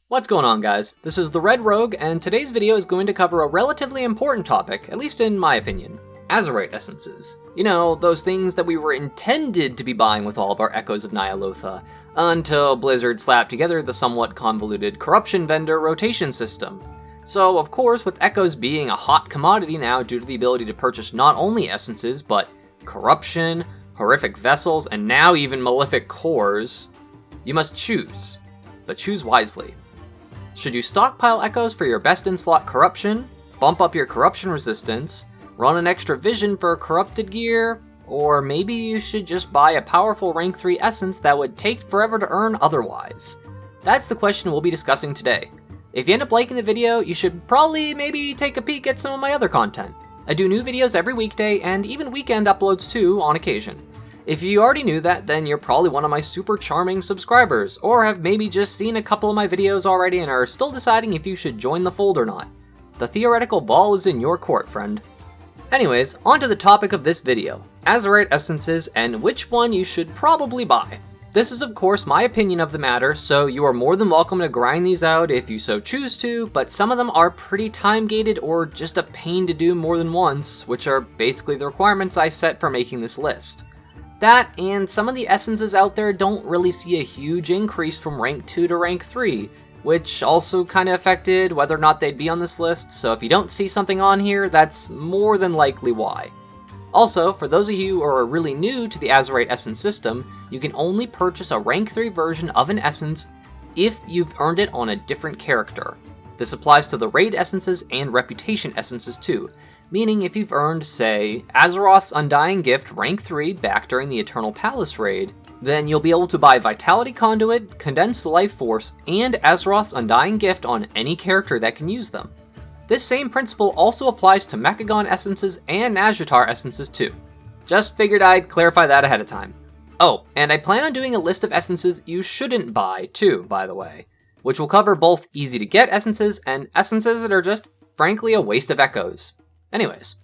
What's going on, guys? This is the Red Rogue, and today's video is going to cover a relatively important topic, at least in my opinion. Azerite Essences. You know, those things that we were intended to be buying with all of our Echoes of Ny'alotha, until Blizzard slapped together the somewhat convoluted corruption vendor rotation system. So, of course, with Echoes being a hot commodity now due to the ability to purchase not only essences, but corruption, horrific vessels, and now even Malefic Cores, you must choose. But choose wisely. Should you stockpile Echoes for your best in-slot corruption, bump up your corruption resistance, run an extra vision for corrupted gear, or maybe you should just buy a powerful rank 3 essence that would take forever to earn otherwise? That's the question we'll be discussing today. If you end up liking the video, you should probably maybe take a peek at some of my other content. I do new videos every weekday and even weekend uploads too on occasion. If you already knew that, then you're probably one of my super charming subscribers, or have maybe just seen a couple of my videos already and are still deciding if you should join the fold or not. The theoretical ball is in your court, friend. Anyways, on to the topic of this video, Azerite Essences and which one you should probably buy. This is of course my opinion of the matter, so you are more than welcome to grind these out if you so choose to, but some of them are pretty time-gated or just a pain to do more than once, which are basically the requirements I set for making this list. That, and some of the essences out there don't really see a huge increase from rank 2 to rank 3, which also kind of affected whether or not they'd be on this list, so if you don't see something on here, that's more than likely why. Also, for those of you who are really new to the Azerite Essence system, you can only purchase a rank 3 version of an essence if you've earned it on a different character. This applies to the raid essences and reputation essences too, meaning if you've earned, say, Azeroth's Undying Gift rank 3 back during the Eternal Palace raid, then you'll be able to buy Vitality Conduit, Condensed Life Force, and Azeroth's Undying Gift on any character that can use them. This same principle also applies to Mechagon Essences and Nazjatar Essences too. Just figured I'd clarify that ahead of time. Oh, and I plan on doing a list of essences you shouldn't buy too, by the way, which will cover both easy to get essences and essences that are just, frankly, a waste of Echoes. Anyways,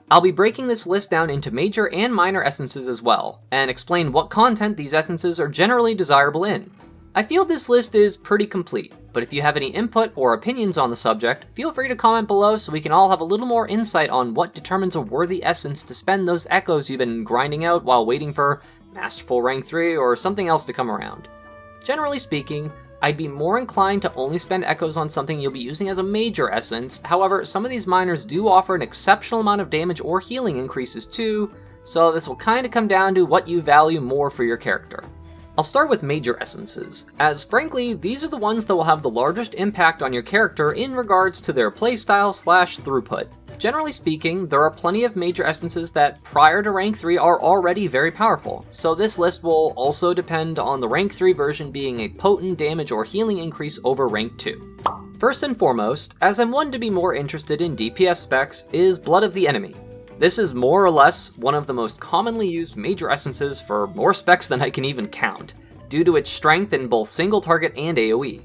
I'll be breaking this list down into major and minor essences as well, and explain what content these essences are generally desirable in. I feel this list is pretty complete, but if you have any input or opinions on the subject, feel free to comment below so we can all have a little more insight on what determines a worthy essence to spend those Echoes you've been grinding out while waiting for Masterful rank 3 or something else to come around. Generally speaking, I'd be more inclined to only spend Echoes on something you'll be using as a major essence. However, some of these minors do offer an exceptional amount of damage or healing increases too, so this will kind of come down to what you value more for your character. I'll start with major essences, as frankly, these are the ones that will have the largest impact on your character in regards to their playstyle / throughput. Generally speaking, there are plenty of major essences that prior to rank 3 are already very powerful, so this list will also depend on the rank 3 version being a potent damage or healing increase over rank 2. First and foremost, as I'm one to be more interested in DPS specs, is Blood of the Enemy. This is more or less one of the most commonly used major essences for more specs than I can even count, due to its strength in both single target and AoE.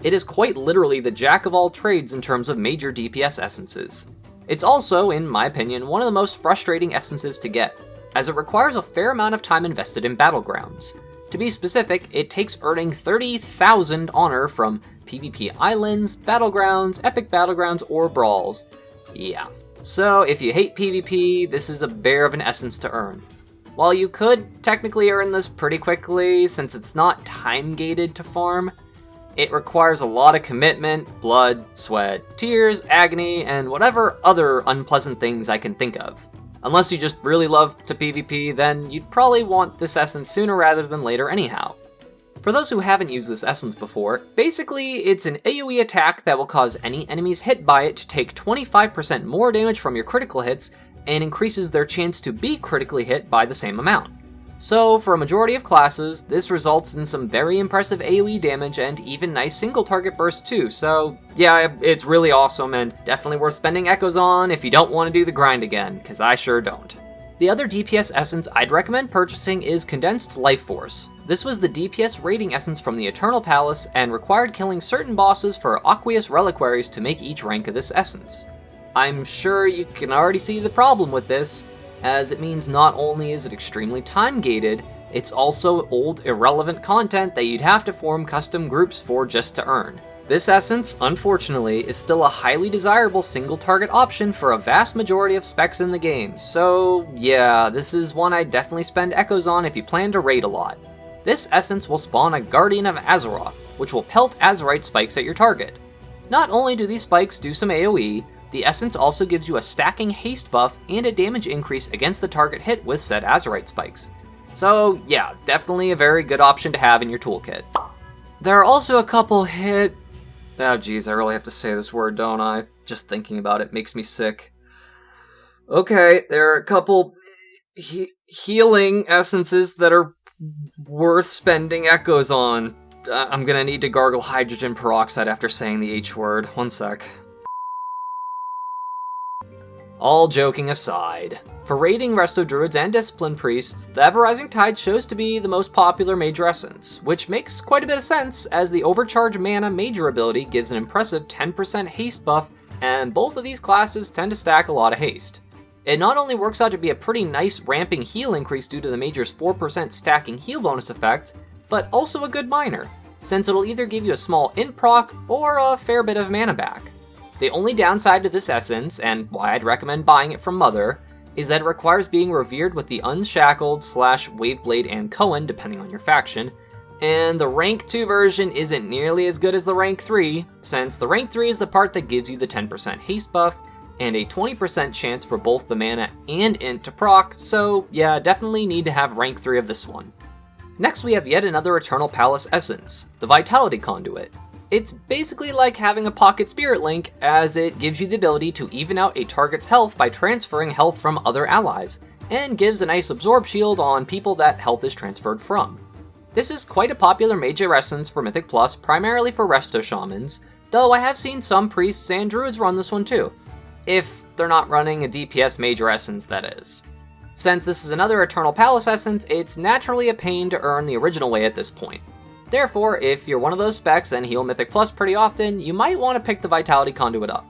It is quite literally the jack of all trades in terms of major DPS essences. It's also, in my opinion, one of the most frustrating essences to get, as it requires a fair amount of time invested in battlegrounds. To be specific, it takes earning 30,000 honor from PvP islands, battlegrounds, epic battlegrounds, or brawls. Yeah. So, if you hate PvP, this is a bear of an essence to earn. While you could technically earn this pretty quickly, since it's not time-gated to farm, it requires a lot of commitment, blood, sweat, tears, agony, and whatever other unpleasant things I can think of. Unless you just really love to PvP, then you'd probably want this essence sooner rather than later anyhow. For those who haven't used this essence before, basically it's an AoE attack that will cause any enemies hit by it to take 25% more damage from your critical hits and increases their chance to be critically hit by the same amount. So for a majority of classes, this results in some very impressive AoE damage and even nice single target bursts too, so yeah, it's really awesome and definitely worth spending Echoes on if you don't want to do the grind again, because I sure don't. The other DPS essence I'd recommend purchasing is Condensed Life Force. This was the DPS rating essence from the Eternal Palace and required killing certain bosses for aqueous reliquaries to make each rank of this essence. I'm sure you can already see the problem with this, as it means not only is it extremely time-gated, it's also old, irrelevant content that you'd have to form custom groups for just to earn. This essence, unfortunately, is still a highly desirable single target option for a vast majority of specs in the game, so yeah, this is one I'd definitely spend Echoes on if you plan to raid a lot. This essence will spawn a Guardian of Azeroth, which will pelt Azerite spikes at your target. Not only do these spikes do some AoE, the essence also gives you a stacking haste buff and a damage increase against the target hit with said Azerite spikes. So yeah, definitely a very good option to have in your toolkit. There are also a couple oh geez, I really have to say this word, don't I? Just thinking about it makes me sick. Okay, there are a couple healing essences that are worth spending Echoes on. I'm gonna need to gargle hydrogen peroxide after saying the H word. One sec. All joking aside, for raiding Resto Druids and Discipline Priests, the Ever-Rising Tide shows to be the most popular major essence, which makes quite a bit of sense as the Overcharge Mana major ability gives an impressive 10% haste buff, and both of these classes tend to stack a lot of haste. It not only works out to be a pretty nice ramping heal increase due to the major's 4% stacking heal bonus effect, but also a good miner, since it'll either give you a small int proc or a fair bit of mana back. The only downside to this essence, and why I'd recommend buying it from Mother, is that it requires being revered with the Unshackled / Waveblade and Cohen, depending on your faction, and the rank 2 version isn't nearly as good as the rank 3, since the rank 3 is the part that gives you the 10% haste buff, and a 20% chance for both the mana and int to proc, so yeah, definitely need to have rank 3 of this one. Next we have yet another Eternal Palace essence, the Vitality Conduit. It's basically like having a pocket spirit link, as it gives you the ability to even out a target's health by transferring health from other allies, and gives a nice absorb shield on people that health is transferred from. This is quite a popular major essence for Mythic Plus, primarily for Resto Shamans, though I have seen some priests and druids run this one too. If they're not running a DPS major essence, that is. Since this is another Eternal Palace essence, it's naturally a pain to earn the original way at this point. Therefore, if you're one of those specs and heal Mythic Plus pretty often, you might want to pick the Vitality Conduit up.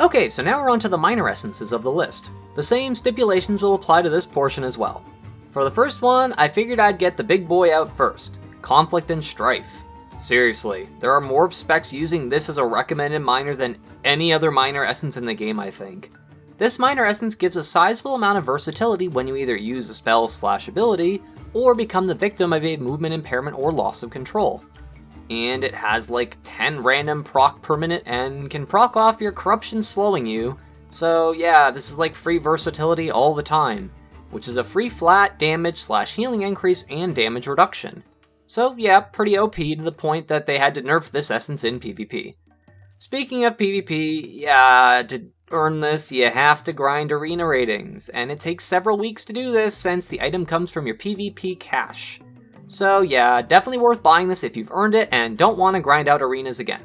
Okay, so now we're on to the minor essences of the list. The same stipulations will apply to this portion as well. For the first one, I figured I'd get the big boy out first, Conflict and Strife. Seriously, there are more specs using this as a recommended minor than any other minor essence in the game, I think. This minor essence gives a sizable amount of versatility when you either use a spell / ability, or become the victim of a movement impairment or loss of control. And it has like 10 random proc per minute and can proc off your corruption slowing you, so yeah, this is like free versatility all the time, which is a free flat damage / healing increase and damage reduction. So yeah, pretty OP to the point that they had to nerf this essence in PvP. Speaking of PvP, yeah, to earn this, you have to grind arena ratings, and it takes several weeks to do this since the item comes from your PvP cache. So yeah, definitely worth buying this if you've earned it and don't want to grind out arenas again.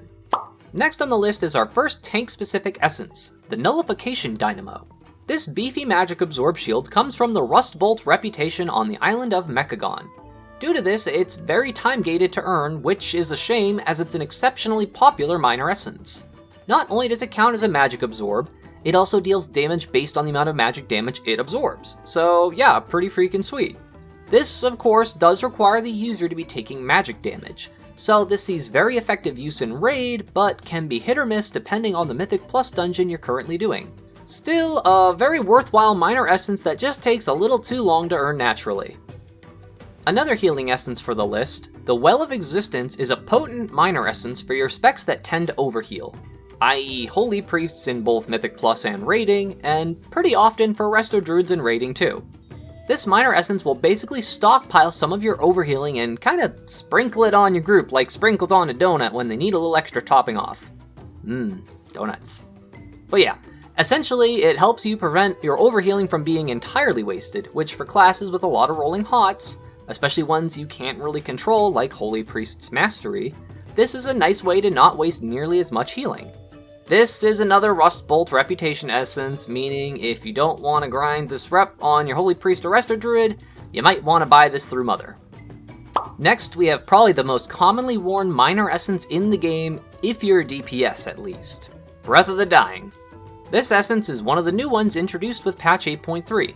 Next on the list is our first tank-specific essence, the Nullification Dynamo. This beefy magic absorb shield comes from the Rust Bolt reputation on the island of Mechagon. Due to this, it's very time-gated to earn, which is a shame as it's an exceptionally popular minor essence. Not only does it count as a magic absorb, it also deals damage based on the amount of magic damage it absorbs, so yeah, pretty freaking sweet. This, of course, does require the user to be taking magic damage, so this sees very effective use in raid, but can be hit or miss depending on the Mythic Plus dungeon you're currently doing. Still, a very worthwhile minor essence that just takes a little too long to earn naturally. Another healing essence for the list, the Well of Existence, is a potent minor essence for your specs that tend to overheal, i.e. Holy Priests in both Mythic Plus and Raiding, and pretty often for Resto Druids in Raiding too. This minor essence will basically stockpile some of your overhealing and kinda sprinkle it on your group like sprinkles on a donut when they need a little extra topping off. Donuts. But yeah, essentially it helps you prevent your overhealing from being entirely wasted, which for classes with a lot of rolling hots, especially ones you can't really control like Holy Priest's Mastery, this is a nice way to not waste nearly as much healing. This is another Rust Bolt reputation essence, meaning if you don't want to grind this rep on your Holy Priest or Resto Druid, you might want to buy this through Mother. Next, we have probably the most commonly worn minor essence in the game, if you're a DPS at least, Breath of the Dying. This essence is one of the new ones introduced with patch 8.3.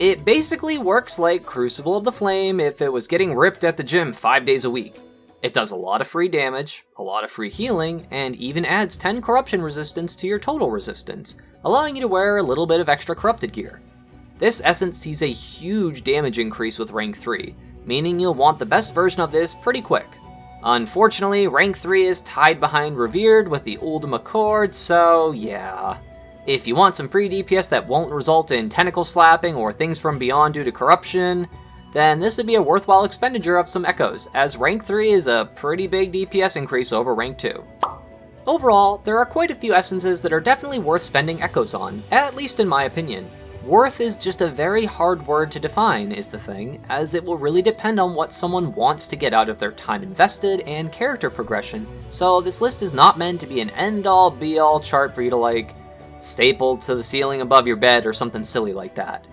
It basically works like Crucible of the Flame if it was getting ripped at the gym 5 days a week. It does a lot of free damage, a lot of free healing, and even adds 10 corruption resistance to your total resistance, allowing you to wear a little bit of extra corrupted gear. This essence sees a huge damage increase with rank 3, meaning you'll want the best version of this pretty quick. Unfortunately, rank 3 is tied behind Revered with the Ultima Cord, so yeah. If you want some free DPS that won't result in tentacle slapping or things from beyond due to corruption, then this would be a worthwhile expenditure of some Echoes, as rank 3 is a pretty big DPS increase over rank 2. Overall, there are quite a few essences that are definitely worth spending Echoes on, at least in my opinion. Worth is just a very hard word to define, is the thing, as it will really depend on what someone wants to get out of their time invested and character progression, so this list is not meant to be an end-all be-all chart for you to staple to the ceiling above your bed or something silly like that.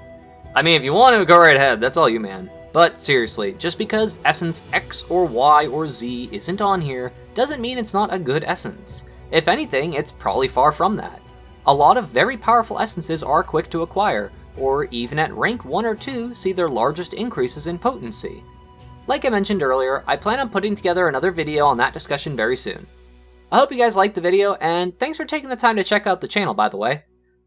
I mean, if you want to, go right ahead, that's all you, man. But seriously, just because essence X or Y or Z isn't on here doesn't mean it's not a good essence. If anything, it's probably far from that. A lot of very powerful essences are quick to acquire, or even at rank 1 or 2 see their largest increases in potency. Like I mentioned earlier, I plan on putting together another video on that discussion very soon. I hope you guys liked the video, and thanks for taking the time to check out the channel, by the way.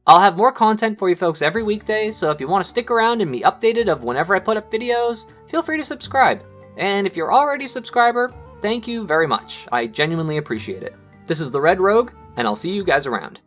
I'll have more content for you folks every weekday, so if you want to stick around and be updated of whenever I put up videos, feel free to subscribe. And if you're already a subscriber, thank you very much. I genuinely appreciate it. This is the Red Rogue, and I'll see you guys around.